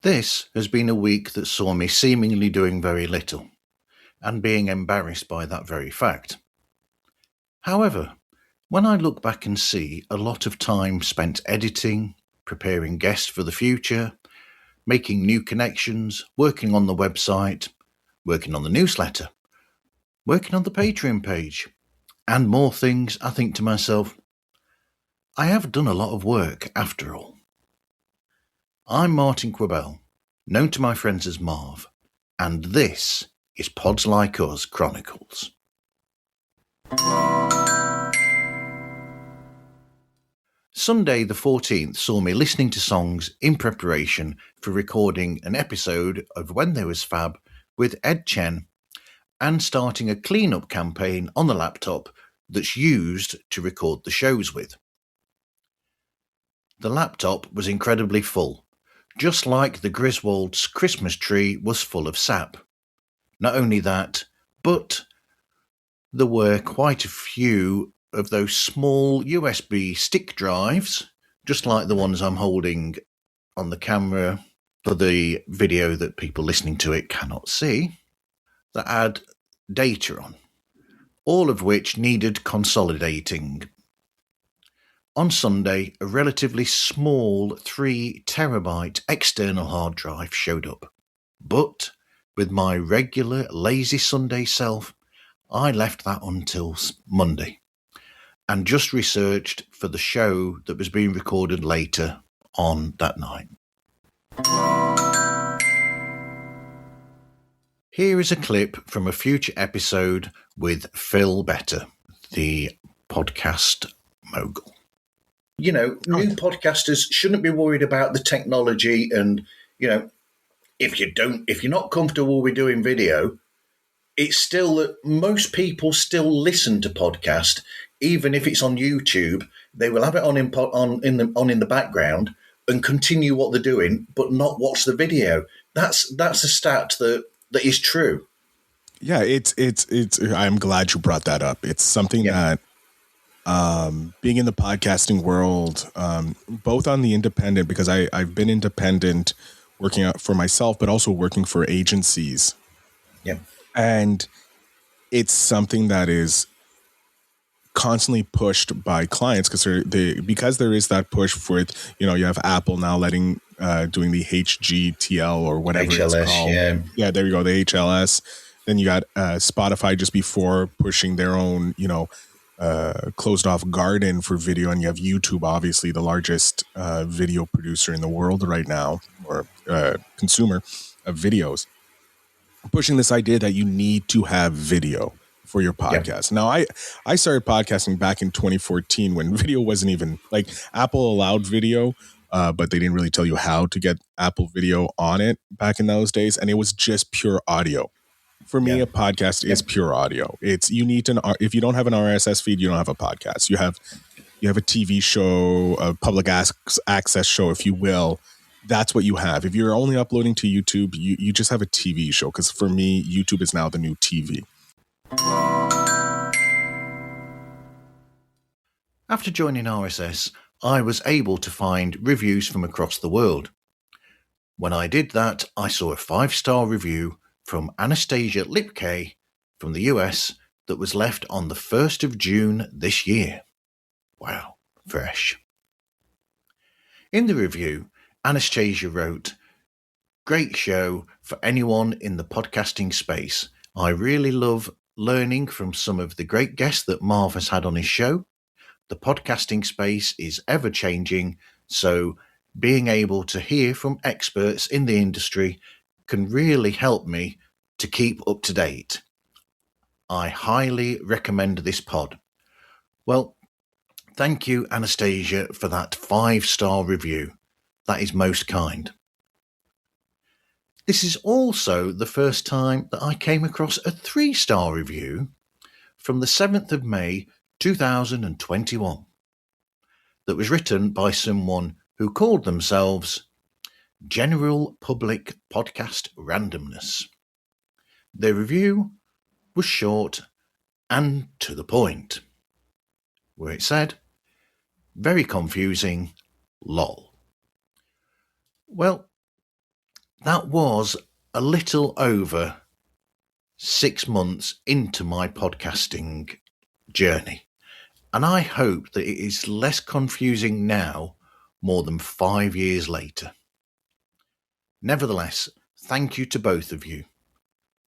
This has been a week that saw me seemingly doing very little, and being embarrassed by that very fact. However, when I look back and see a lot of time spent editing, preparing guests for the future, making new connections, working on the website, working on the newsletter, working on the Patreon page, and more things, I think to myself, I have done a lot of work after all. I'm Martin Quibell, known to my friends as Marv, and this is Pods Like Us Chronicles. Sunday the 14th saw me listening to songs in preparation for recording an episode of When There Was Fab with Ed Chen and starting a cleanup campaign on the laptop that's used to record the shows with. The laptop was incredibly full, just like the Griswold's Christmas tree was full of sap. Not only that, but there were quite a few of those small USB stick drives, just like the ones I'm holding on the camera for the video that people listening to it cannot see, that had data on, all of which needed consolidating. On Sunday, a relatively small 3 terabyte external hard drive showed up. But with my regular lazy Sunday self, I left that until Monday and just researched for the show that was being recorded later on that night. Here is a clip from a future episode with Phil Better, the podcast mogul. You know, new podcasters shouldn't be worried about the technology and, you know, if you're not comfortable with doing video, it's still that most people still listen to podcast, even if it's on YouTube. They will have it on in the background and continue what they're doing, but not watch the video. That's a stat that is true. Yeah, it's. I'm glad you brought that up. It's something that, being in the podcasting world, both on the independent, because I've been independent working out for myself, but also working for agencies. Yeah. And it's something that is constantly pushed by clients because there is that push for it. You know, you have Apple now doing the HGTL or whatever HLS, it's called. Yeah, there you go, the HLS. Then you got Spotify just before pushing their own, closed off garden for video, and you have YouTube, obviously the largest video producer in the world right now, or consumer of videos, pushing this idea that you need to have video for your podcast. Now, I started podcasting back in 2014 when video wasn't even, like, Apple allowed video, but they didn't really tell you how to get Apple video on it back in those days, and it was just pure audio. For me, a podcast is pure audio. If you don't have an RSS feed, you don't have a podcast. You have a TV show, a public access show, if you will. That's what you have. If you're only uploading to YouTube, you just have a TV show. Because for me, YouTube is now the new TV. After joining RSS, I was able to find reviews from across the world. When I did that, I saw a 5-star review from Anastasia Lipke from the US that was left on the 1st of June this year. Wow, fresh. In the review, Anastasia wrote, "Great show for anyone in the podcasting space. I really love learning from some of the great guests that Marv has had on his show. The podcasting space is ever changing, so being able to hear from experts in the industry can really help me to keep up to date. I highly recommend this pod." Well, thank you, Anastasia, for that 5-star review. That is most kind. This is also the first time that I came across a 3-star review from the 7th of May 2021 that was written by someone who called themselves General Public Podcast Randomness. Their review was short and to the point, where it said, "Very confusing, lol." Well, that was a little over 6 months into my podcasting journey. And I hope that it is less confusing now, more than 5 years later. Nevertheless, thank you to both of you.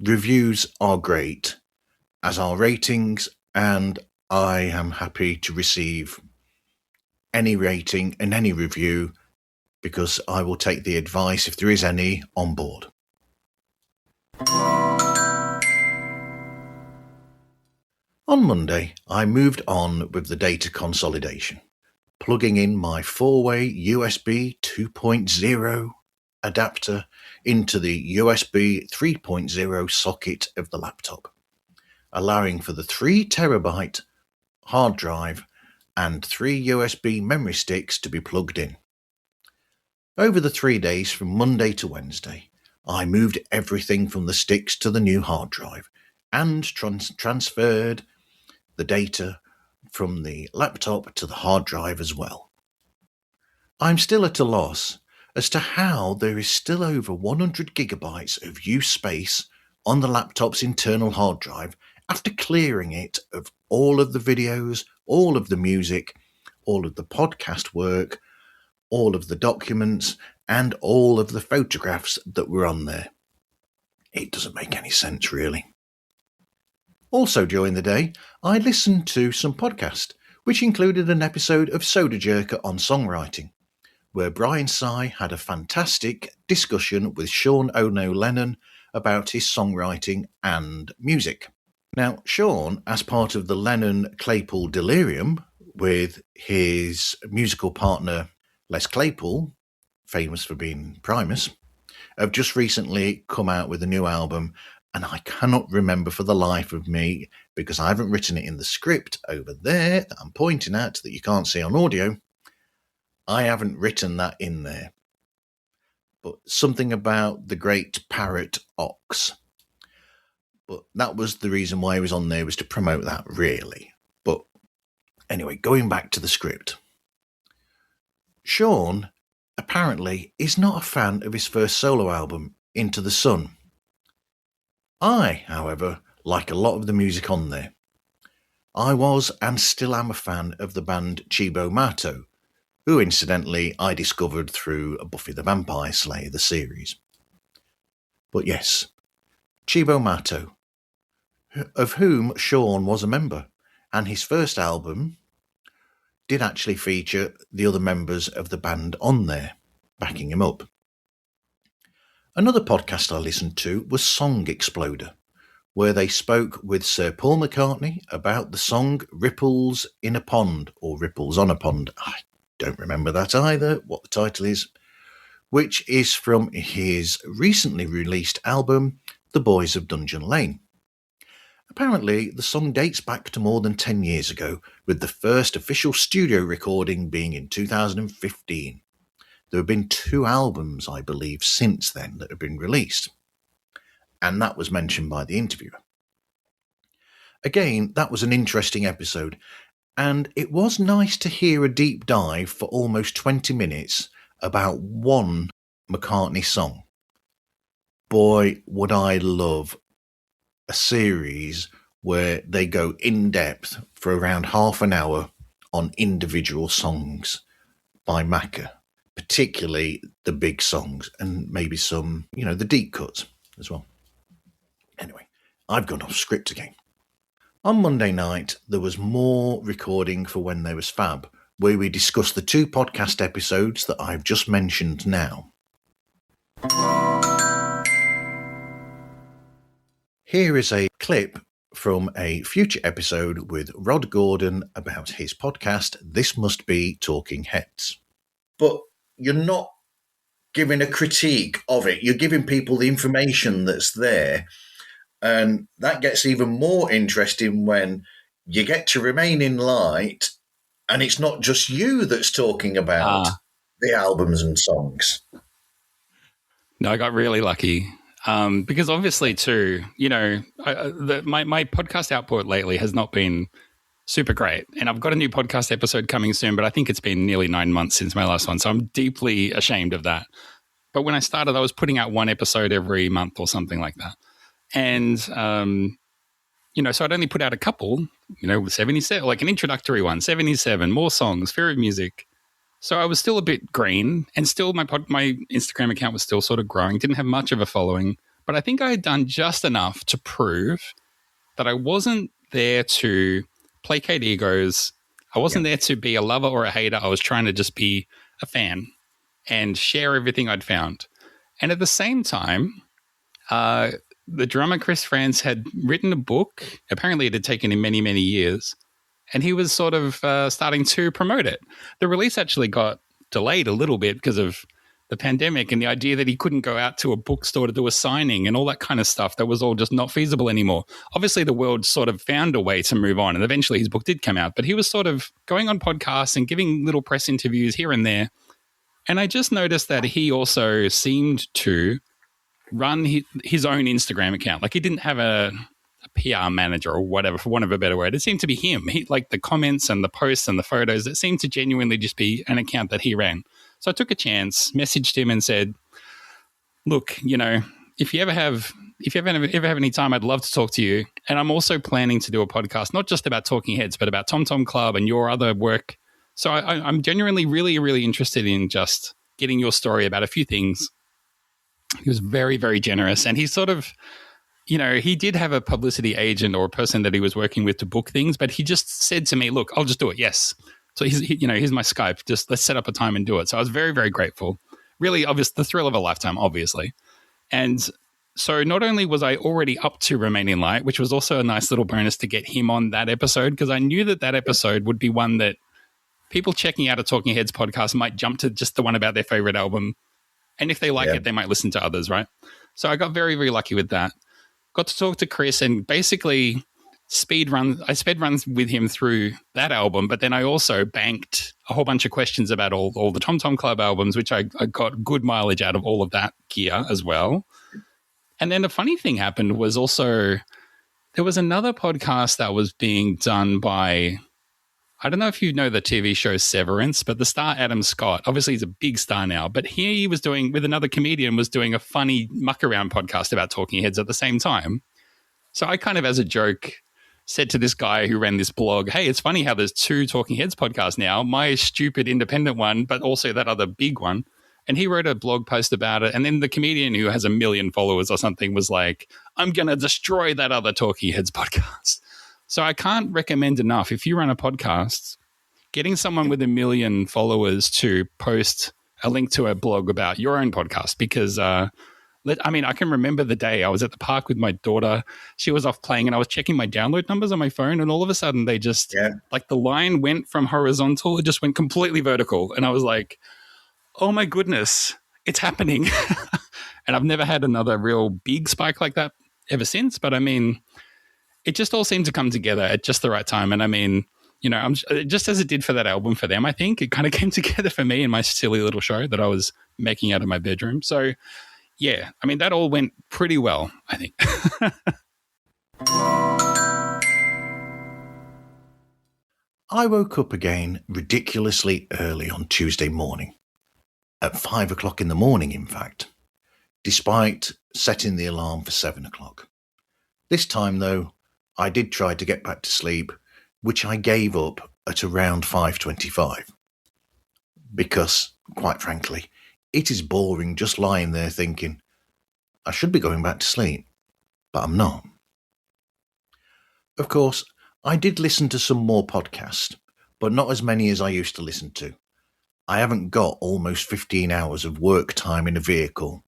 Reviews are great, as are ratings, and I am happy to receive any rating and any review, because I will take the advice, if there is any, on board. On Monday, I moved on with the data consolidation, plugging in my 4-way USB 2.0 adapter into the USB 3.0 socket of the laptop, allowing for the 3 terabyte hard drive and 3 USB memory sticks to be plugged in. Over the 3 days from Monday to Wednesday, I moved everything from the sticks to the new hard drive and transferred the data from the laptop to the hard drive as well. I'm still at a loss as to how there is still over 100 gigabytes of used space on the laptop's internal hard drive after clearing it of all of the videos, all of the music, all of the podcast work, all of the documents, and all of the photographs that were on there. It doesn't make any sense, really. Also during the day, I listened to some podcast, which included an episode of Soda Jerker on songwriting, where Brian Sy had a fantastic discussion with Sean Ono Lennon about his songwriting and music. Now, Sean, as part of the Lennon-Claypool delirium with his musical partner Les Claypool, famous for being Primus, have just recently come out with a new album, and I cannot remember for the life of me, because I haven't written it in the script over there that I'm pointing at that you can't see on audio. I haven't written that in there. But something about the great parrot ox. But that was the reason why he was on there, was to promote that, really. But anyway, going back to the script. Sean apparently is not a fan of his first solo album, Into the Sun. I, however, like a lot of the music on there. I was and still am a fan of the band Chibo Mato, who incidentally I discovered through Buffy the Vampire Slayer, the series. But yes, Chibo Mato, of whom Sean was a member, and his first album did actually feature the other members of the band on there, backing him up. Another podcast I listened to was Song Exploder, where they spoke with Sir Paul McCartney about the song Ripples in a Pond, or Ripples on a Pond. I don't remember that either, what the title is, which is from his recently released album, The Boys of Dungeon Lane. Apparently, the song dates back to more than 10 years ago, with the first official studio recording being in 2015. There have been 2 albums, I believe, since then that have been released. And that was mentioned by the interviewer. Again, that was an interesting episode, and it was nice to hear a deep dive for almost 20 minutes about one McCartney song. Boy, would I love a series where they go in depth for around half an hour on individual songs by Macca, particularly the big songs, and maybe some, the deep cuts as well. Anyway, I've gone off script again. On Monday night, there was more recording for When There Was Fab, where we discussed the 2 podcast episodes that I've just mentioned now. Here is a clip from a future episode with Rod Gordon about his podcast, This Must Be Talking Heads. But you're not giving a critique of it. You're giving people the information that's there. And that gets even more interesting when you get to remain in light and it's not just you that's talking about the albums and songs. No, I got really lucky because obviously too, my podcast output lately has not been super great. And I've got a new podcast episode coming soon, but I think it's been nearly 9 months since my last one. So I'm deeply ashamed of that. But when I started, I was putting out one episode every month or something like that. And, so I'd only put out a couple, 77, like an introductory one, 77, more songs, Fear of Music. So I was still a bit green, and still my Instagram account was still sort of growing, didn't have much of a following. But I think I had done just enough to prove that I wasn't there to placate egos. I wasn't there to be a lover or a hater. I was trying to just be a fan and share everything I'd found. And at the same time, the drummer Chris Frantz had written a book. Apparently it had taken him many, many years. And he was sort of starting to promote it. The release actually got delayed a little bit because of the pandemic and the idea that he couldn't go out to a bookstore to do a signing and all that kind of stuff. That was all just not feasible anymore. Obviously, the world sort of found a way to move on, and eventually his book did come out. But he was sort of going on podcasts and giving little press interviews here and there. And I just noticed that he also seemed to run his own Instagram account. Like, he didn't have a PR manager or whatever, for want of a better word. It seemed to be him. Like the comments and the posts and the photos, it seemed to genuinely just be an account that he ran. So I took a chance, messaged him and said, look, if you ever have any time, I'd love to talk to you. And I'm also planning to do a podcast, not just about Talking Heads, but about Tom Tom Club and your other work. So I'm genuinely really, really interested in just getting your story about a few things. He was very, very generous. And he sort of, he did have a publicity agent or a person that he was working with to book things, but he just said to me, look, I'll just do it. Yes. So here's my Skype. Just let's set up a time and do it. So I was very, very grateful. Really obvious, the thrill of a lifetime, obviously. And so not only was I already up to Remain in Light, which was also a nice little bonus to get him on that episode, because I knew that episode would be one that people checking out a Talking Heads podcast might jump to just the one about their favorite album. And if they like it, they might listen to others, right? So I got very, very lucky with that. Got to talk to Chris and basically sped runs with him through that album, but then I also banked a whole bunch of questions about all the Tom Tom Club albums, which I got good mileage out of all of that gear as well. And then a funny thing happened was also there was another podcast that was being done by, I don't know if you know the TV show Severance, but the star Adam Scott, obviously he's a big star now, but he was doing, with another comedian, was doing a funny muck around podcast about Talking Heads at the same time. So I kind of, as a joke, said to this guy who ran this blog, hey, it's funny how there's two Talking Heads podcasts now, my stupid independent one, but also that other big one. And he wrote a blog post about it. And then the comedian who has 1 million followers or something was like, I'm going to destroy that other Talking Heads podcast. So I can't recommend enough. If you run a podcast, getting someone with 1 million followers to post a link to a blog about your own podcast, because I can remember the day I was at the park with my daughter. She was off playing and I was checking my download numbers on my phone, and all of a sudden they just, like the line went from horizontal, it just went completely vertical. And I was like, oh my goodness, it's happening. And I've never had another real big spike like that ever since. But I mean, it just all seemed to come together at just the right time. And I mean, I'm just as it did for that album for them, I think it kind of came together for me in my silly little show that I was making out of my bedroom. So yeah, I mean, that all went pretty well, I think. I woke up again ridiculously early on Tuesday morning, at 5 o'clock in the morning, in fact, despite setting the alarm for 7 o'clock. This time, though, I did try to get back to sleep, which I gave up at around 5:25. Because, quite frankly, it is boring just lying there thinking, I should be going back to sleep, but I'm not. Of course, I did listen to some more podcasts, but not as many as I used to listen to. I haven't got almost 15 hours of work time in a vehicle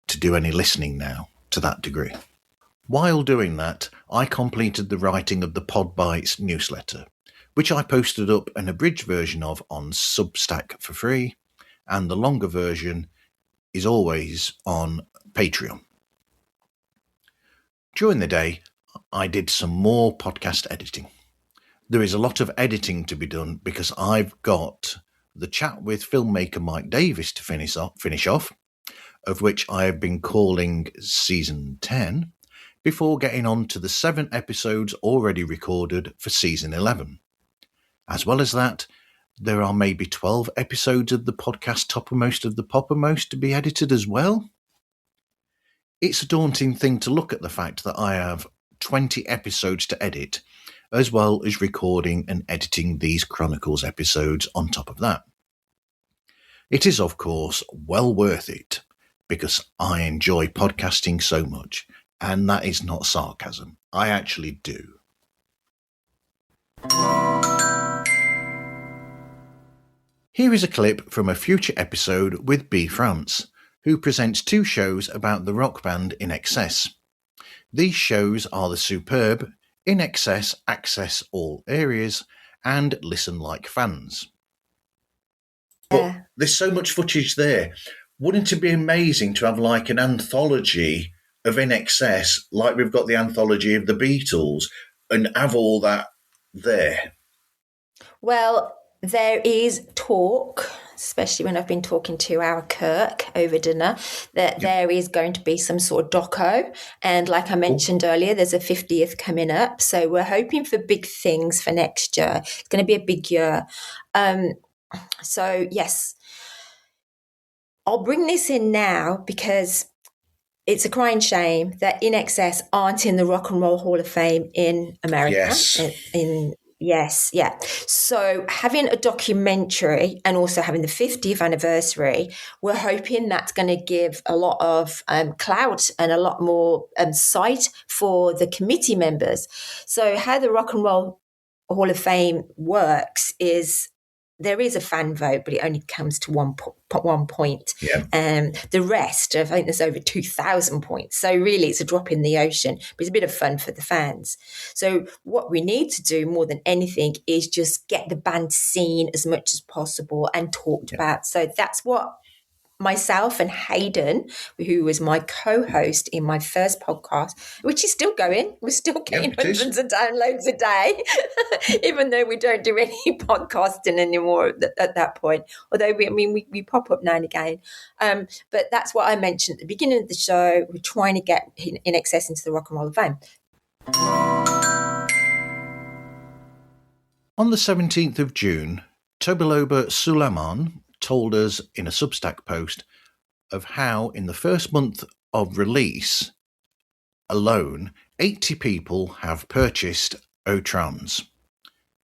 to do any listening now to that degree. While doing that, I completed the writing of the Podbites newsletter, which I posted up an abridged version of on Substack for free, and the longer version is always on Patreon. During the day, I did some more podcast editing. There is a lot of editing to be done because I've got the chat with filmmaker Mike Davis to finish off, of which I have been calling Season 10, before getting on to the 7 episodes already recorded for Season 11. As well as that, there are maybe 12 episodes of the podcast Toppermost of the Poppermost to be edited as well. It's a daunting thing to look at the fact that I have 20 episodes to edit, as well as recording and editing these Chronicles episodes on top of that. It is, of course, well worth it, because I enjoy podcasting so much, and that is not sarcasm. I actually do. Here is a clip from a future episode with B. France, who presents 2 shows about the rock band In Excess. These shows are the superb In Excess Access All Areas and Listen Like Fans. But there's so much footage there. Wouldn't it be amazing to have like an anthology of In Excess, like we've got the anthology of the Beatles, and have all that there? Well, there is talk, especially when I've been talking to our Kirk over dinner, that there is going to be some sort of doco. And like I mentioned earlier, there's a 50th coming up. So we're hoping for big things for next year. It's going to be a big year. So, yes, I'll bring this in now because it's a crying shame that In Excess aren't in the Rock and Roll Hall of Fame in America. Yes. So having a documentary and also having the 50th anniversary, we're hoping that's going to give a lot of clout and a lot more sight for the committee members. So how the Rock and Roll Hall of Fame works is there is a fan vote, but it only comes to one point. The rest, I think there's over 2,000 points. So really it's a drop in the ocean, but it's a bit of fun for the fans. So what we need to do more than anything is just get the band seen as much as possible and talked about. So that's what myself and Hayden, who was my co-host in my first podcast, which is still going. We're still getting hundreds of downloads a day, even though we don't do any podcasting anymore at that point. Although we pop up now and again. But that's what I mentioned at the beginning of the show. We're trying to get In Excess into the Rock and Roll of Fame. On the 17th of June, Tobiloba Suleiman told us in a Substack post of how in the first month of release alone, 80 people have purchased OTrans,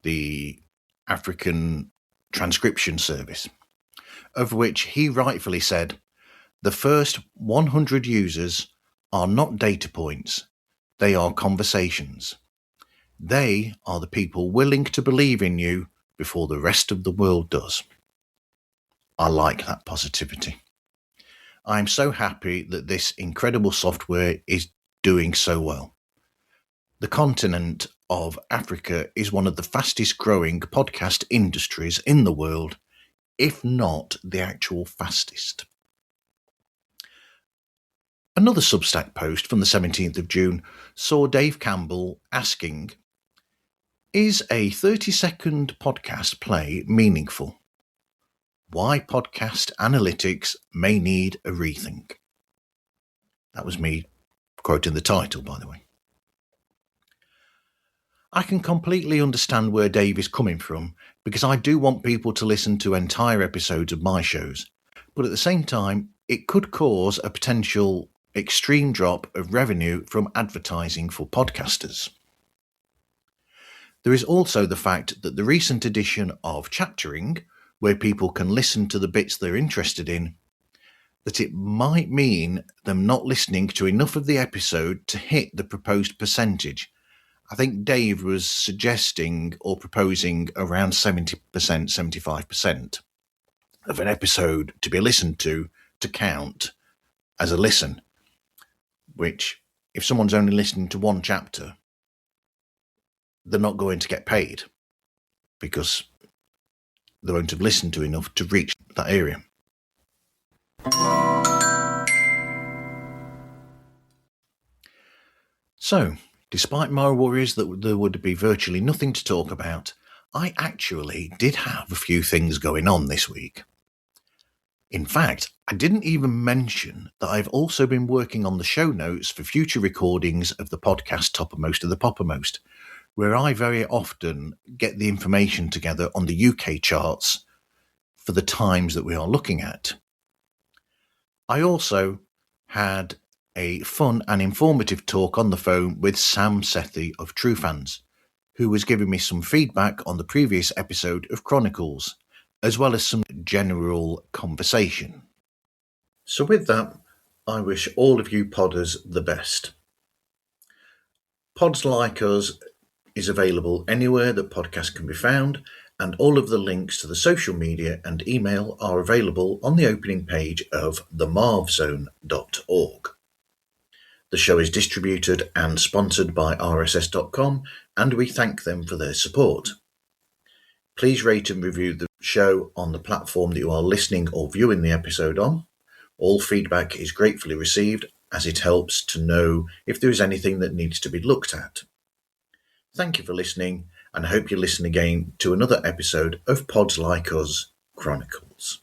the African transcription service, of which he rightfully said, the first 100 users are not data points, they are conversations. They are the people willing to believe in you before the rest of the world does. I like that positivity. I'm so happy that this incredible software is doing so well. The continent of Africa is one of the fastest growing podcast industries in the world, if not the actual fastest. Another Substack post from the 17th of June saw Dave Campbell asking, is a 30-second podcast play meaningful? Why podcast analytics may need a rethink. That was me quoting the title, by the way. I can completely understand where Dave is coming from because I do want people to listen to entire episodes of my shows, but at the same time, it could cause a potential extreme drop of revenue from advertising for podcasters. There is also the fact that the recent edition of Chaptering, where people can listen to the bits they're interested in, that it might mean them not listening to enough of the episode to hit the proposed percentage. I think Dave was suggesting or proposing around 70%, 75% of an episode to be listened to count as a listen, which if someone's only listening to one chapter, they're not going to get paid because they won't have listened to enough to reach that area. So, despite my worries that there would be virtually nothing to talk about, I actually did have a few things going on this week. In fact, I didn't even mention that I've also been working on the show notes for future recordings of the podcast Toppermost of the Poppermost, where I very often get the information together on the UK charts for the times that we are looking at. I also had a fun and informative talk on the phone with Sam Sethi of True Fans, who was giving me some feedback on the previous episode of Chronicles, as well as some general conversation. So with that, I wish all of you podders the best. Pods Like Us is available anywhere that podcasts can be found, and all of the links to the social media and email are available on the opening page of themarvzone.org. The show is distributed and sponsored by RSS.com, and we thank them for their support. Please rate and review the show on the platform that you are listening or viewing the episode on. All feedback is gratefully received, as it helps to know if there is anything that needs to be looked at. Thank you for listening, and I hope you listen again to another episode of Pods Like Us Chronicles.